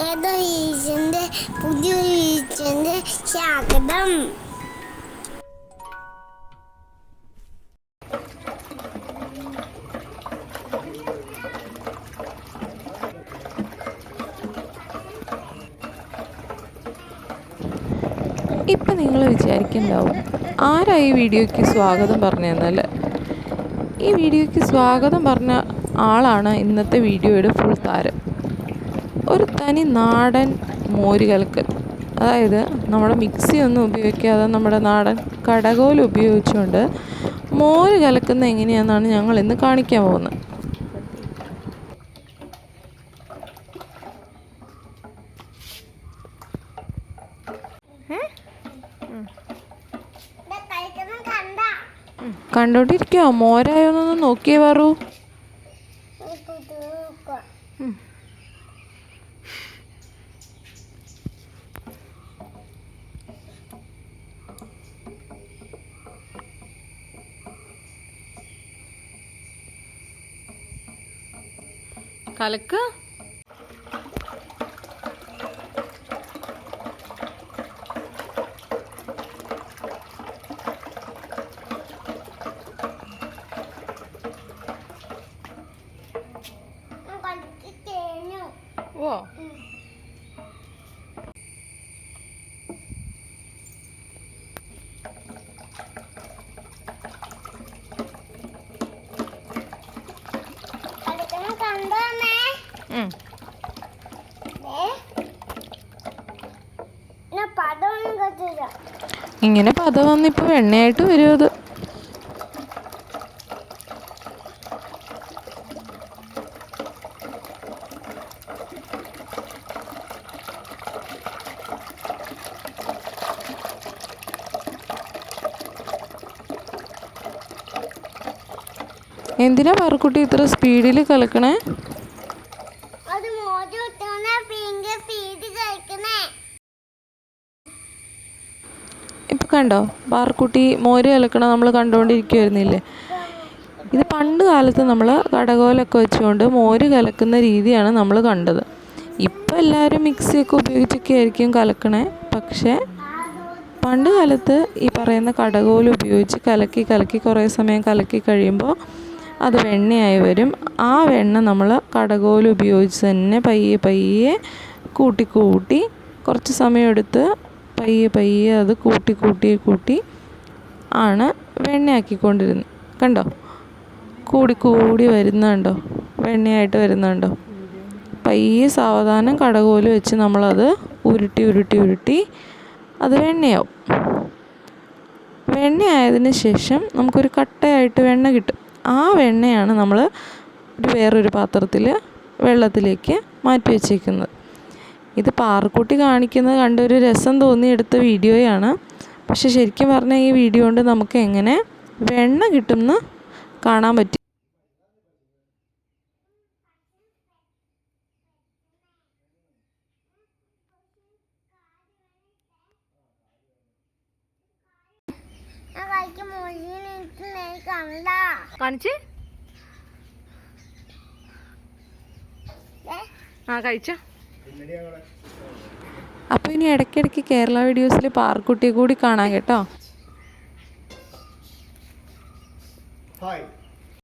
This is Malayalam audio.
ഏതോ ഈച്ചന്റെ പുതിയൊരു ഈച്ചന്റെ ശാകടം. ഇപ്പം നിങ്ങൾ വിചാരിക്കുന്നുണ്ടാവും ആരാ ഈ വീഡിയോയ്ക്ക് സ്വാഗതം പറഞ്ഞതെന്നല്ല. ഈ വീഡിയോയ്ക്ക് സ്വാഗതം പറഞ്ഞ ആളാണ് ഇന്നത്തെ വീഡിയോയുടെ ഫുൾ താരം. ഒരു തനി നാടൻ മോര് കലക്കൽ, അതായത് നമ്മുടെ മിക്സി ഒന്നും ഉപയോഗിക്കാതെ നമ്മുടെ നാടൻ കടകോൽ ഉപയോഗിച്ചുകൊണ്ട് മോര് കലക്കുന്ന എങ്ങനെയാണെന്നാണ് ഞങ്ങൾ ഇന്ന് കാണിക്കാൻ പോകുന്നത്. കണ്ടോണ്ടിരിക്കോ? മോരായോന്നൊന്ന് നോക്കിയേ പറൂ. കലക്ക്. ഓ, ഇങ്ങനെ പദം വന്നിപ്പോ വെണ്ണയായിട്ട് വരും അത്. എന്തിനാ പറക്കുട്ടി ഇത്ര സ്പീഡിൽ കലക്കണേ? ഇപ്പം കണ്ടോ, പാറക്കുട്ടി മോര് കലക്കണം നമ്മൾ കണ്ടുകൊണ്ടിരിക്കുമായിരുന്നില്ലേ. ഇത് പണ്ട് കാലത്ത് നമ്മൾ കടകോലൊക്കെ വെച്ചുകൊണ്ട് മോര് കലക്കുന്ന രീതിയാണ് നമ്മൾ കണ്ടത്. ഇപ്പം എല്ലാവരും മിക്സിയൊക്കെ ഉപയോഗിച്ചൊക്കെ ആയിരിക്കും കലക്കണേ. പക്ഷേ പണ്ട് കാലത്ത് ഈ പറയുന്ന കടകോൽ ഉപയോഗിച്ച് കലക്കി കലക്കി കുറേ സമയം കലക്കി കഴിയുമ്പോൾ അത് വെണ്ണയായി വരും. ആ വെണ്ണ നമ്മൾ കടകോൽ ഉപയോഗിച്ച് തന്നെ പയ്യെ പയ്യെ കൂട്ടി കൂട്ടി കുറച്ച് സമയമെടുത്ത് പയ്യെ പയ്യെ അത് കൂട്ടി കൂട്ടി കൂട്ടി ആണ് വെണ്ണയാക്കിക്കൊണ്ടിരുന്നത്. കണ്ടോ, കൂടി കൂടി വരുന്നുണ്ടോ, വെണ്ണയായിട്ട് വരുന്നുണ്ടോ. പയ്യെ സാവധാനം കടകോല് വെച്ച് നമ്മളത് ഉരുട്ടി ഉരുട്ടി ഉരുട്ടി അത് വെണ്ണയാവും. വെണ്ണയായതിന് ശേഷം നമുക്കൊരു കട്ടയായിട്ട് വെണ്ണ കിട്ടും. ആ വെണ്ണയാണ് നമ്മൾ വേറൊരു പാത്രത്തിൽ വെള്ളത്തിലേക്ക് മാറ്റി വെച്ചേക്കുന്നത്. ഇത് പാറക്കുട്ടി കാണിക്കുന്നത് കണ്ടൊരു രസം തോന്നി എടുത്ത വീഡിയോയാണ്. പക്ഷെ ശരിക്കും പറഞ്ഞാൽ ഈ വീഡിയോ കൊണ്ട് നമുക്ക് എങ്ങനെ വെണ്ണ കിട്ടുമെന്ന് കാണാൻ പറ്റും. കാണിച്ച് കഴിച്ച. അപ്പോൾ ഇനി ഇടയ്ക്കിടയ്ക്ക് കേരള വീഡിയോസിൽ പാറക്കുട്ടിയെ കൂടി കാണാം കേട്ടോ.